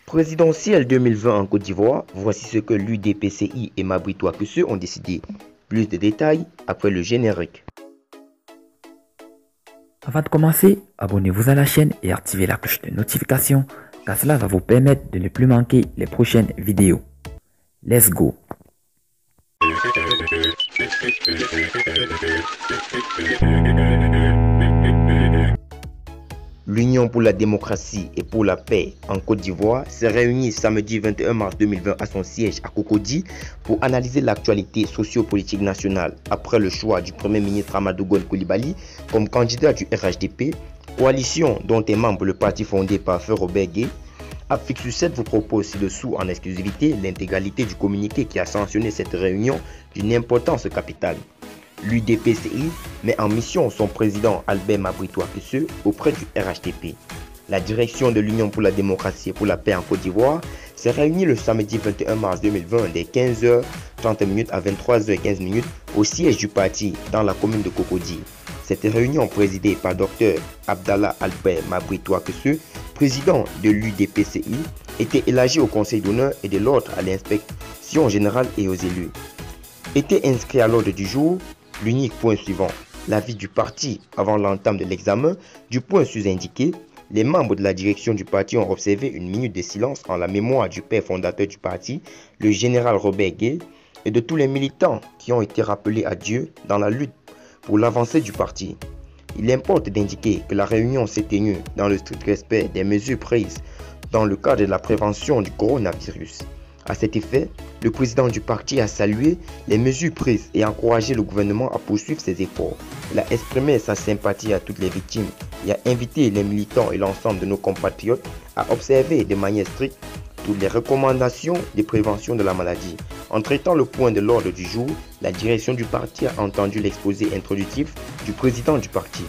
Présidentielle 2020 en Côte d'Ivoire, voici ce que l'UDPCI et Mabry Touakese ont décidé. Plus de détails après le générique. Avant de commencer, abonnez-vous à la chaîne et activez la cloche de notification car cela va vous permettre de ne plus manquer les prochaines vidéos. Let's go! L'Union pour la démocratie et pour la paix en Côte d'Ivoire s'est réunie samedi 21 mars 2020 à son siège à Cocody pour analyser l'actualité socio-politique nationale après le choix du Premier ministre Amadou Gon Coulibaly comme candidat du RHDP, coalition dont est membre le parti fondé par Feu Robert Gué. Afrique sur 7 vous propose ci-dessous en exclusivité l'intégralité du communiqué qui a sanctionné cette réunion d'une importance capitale. L'UDPCI met en mission son président Albert Mabry Touakese auprès du RHDP. La direction de l'Union pour la démocratie et pour la paix en Côte d'Ivoire s'est réunie le samedi 21 mars 2020 dès 15h30 à 23h15 au siège du parti dans la commune de Cocody. Cette réunion présidée par Dr Abdallah Albert Mabry Touakese, président de l'UDPCI, était élargie au conseil d'honneur et de l'ordre à l'inspection générale et aux élus. Était inscrit à l'ordre du jour l'unique point suivant, l'avis du parti avant l'entame de l'examen du point sous-indiqué. Les membres de la direction du parti ont observé une minute de silence en la mémoire du père fondateur du parti, le général Robert Gué, et de tous les militants qui ont été rappelés à Dieu dans la lutte pour l'avancée du parti. Il importe d'indiquer que la réunion s'est tenue dans le strict respect des mesures prises dans le cadre de la prévention du coronavirus. À cet effet, le président du parti a salué les mesures prises et encouragé le gouvernement à poursuivre ses efforts. Il a exprimé sa sympathie à toutes les victimes et a invité les militants et l'ensemble de nos compatriotes à observer de manière stricte toutes les recommandations de prévention de la maladie. En traitant le point de l'ordre du jour, la direction du parti a entendu l'exposé introductif du président du parti.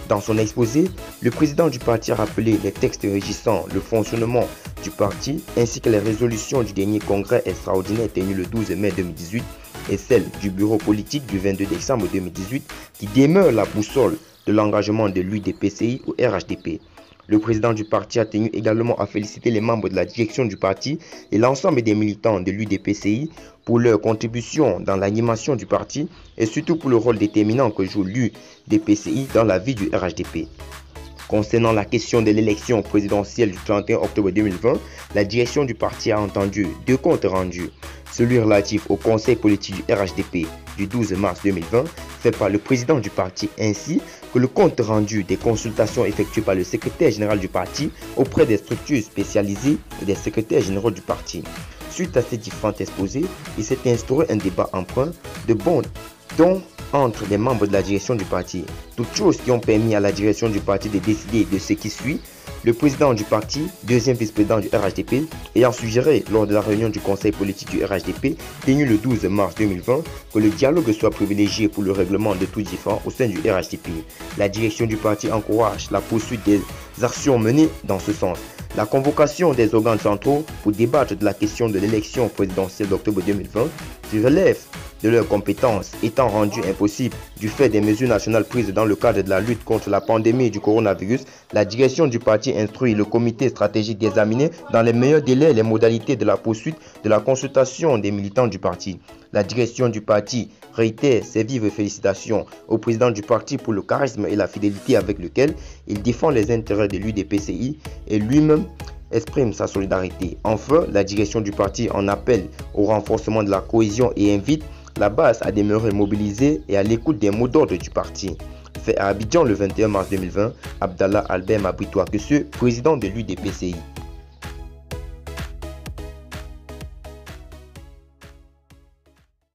Dans son exposé, le président du parti a rappelé les textes régissant le fonctionnement du parti ainsi que les résolutions du dernier congrès extraordinaire tenu le 12 mai 2018 et celles du bureau politique du 22 décembre 2018 qui demeurent la boussole de l'engagement de l'UDPCI au RHDP. Le président du parti a tenu également à féliciter les membres de la direction du parti et l'ensemble des militants de l'UDPCI pour leur contribution dans l'animation du parti et surtout pour le rôle déterminant que joue l'UDPCI dans la vie du RHDP. Concernant la question de l'élection présidentielle du 31 octobre 2020, la direction du parti a entendu deux comptes rendus. Celui relatif au conseil politique du RHDP du 12 mars 2020 fait par le président du parti ainsi que le compte rendu des consultations effectuées par le secrétaire général du parti auprès des structures spécialisées et des secrétaires généraux du parti. Suite à ces différents exposés, il s'est instauré un débat empreint de bon ton entre les membres de la direction du parti. Toutes choses qui ont permis à la direction du parti de décider de ce qui suit. Le président du parti, deuxième vice-président du RHDP, ayant suggéré lors de la réunion du conseil politique du RHDP tenue le 12 mars 2020 que le dialogue soit privilégié pour le règlement de tout différend au sein du RHDP. La direction du parti encourage la poursuite des actions menées dans ce sens. La convocation des organes centraux pour débattre de la question de l'élection présidentielle d'octobre 2020 qui relève de leurs compétences étant rendues impossibles du fait des mesures nationales prises dans le cadre de la lutte contre la pandémie du coronavirus, la direction du parti instruit le comité stratégique d'examiner dans les meilleurs délais les modalités de la poursuite de la consultation des militants du parti. La direction du parti réitère ses vives félicitations au président du parti pour le charisme et la fidélité avec lequel il défend les intérêts de l'UDPCI et lui-même exprime sa solidarité. Enfin, la direction du parti en appelle au renforcement de la cohésion et invite la base à demeurer mobilisée et à l'écoute des mots d'ordre du parti. Fait à Abidjan le 21 mars 2020, Abdallah Albert Mabry Touakese, président de l'UDPCI.